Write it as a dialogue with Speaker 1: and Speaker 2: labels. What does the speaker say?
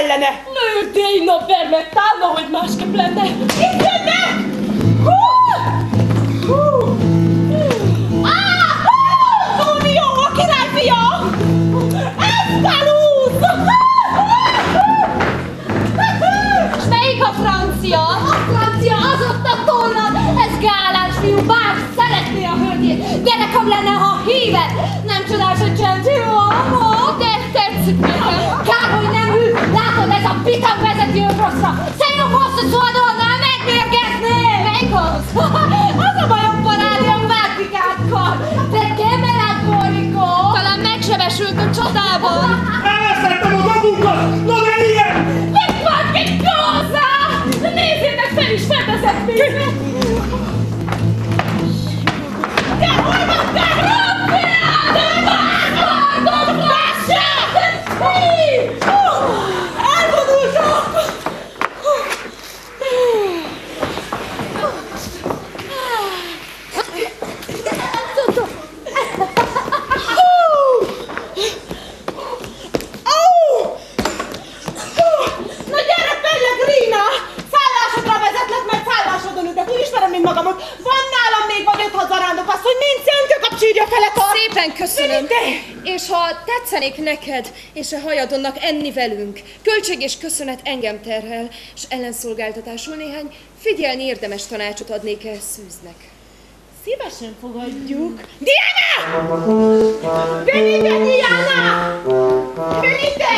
Speaker 1: ellene!
Speaker 2: Nő, Déna, permettálna, hogy másképp lenne!
Speaker 1: Itt jönnek! Antonio, a királyfia! Eszpalúz!
Speaker 2: És melyik a francia?
Speaker 3: A francia, az ott a tollad! Ez gálás fiú, bár szeretné a hölgyét! Gyerekem lenne, ha híved! Nem csodás, hogy csend, jó amor!
Speaker 2: De tetszik nekem!
Speaker 3: Kár, hogy nem ül! Látod, ez a pitang vezeti rosszra! Szerintem hosszú szódolnál megmérgezni!
Speaker 2: Melyik az?
Speaker 3: Az a bajom parádi a mágikákkal! Perché me la corico?
Speaker 2: Talán megsebesült a csatában!
Speaker 4: Elvesztettem a magunkat! No de ilyen!
Speaker 3: Mit van, mit cosa? Nézzétek, fel is fedezett minket! Te hol van, te rabbia? De vágod, lasciate!
Speaker 1: Elvonultak! Na gyere, Pellegrina! Szállásodra vezetlek, mert szállásodon ültek. Úgy ismerem, mint magamot. Van nálam még vagy 5-6 zarándok, azt, hogy nincs szentő kapcsírja fele tart.
Speaker 2: Szépen köszönöm!
Speaker 1: De!
Speaker 2: És ha tetszenék neked, és a hajadonnak enni velünk, költség és köszönet engem terhel, és ellenszolgáltatásul néhány figyelni érdemes tanácsot adnék el Szűznek.
Speaker 1: Szívesen fogadjuk. Diana! Venite, Diana! Venite!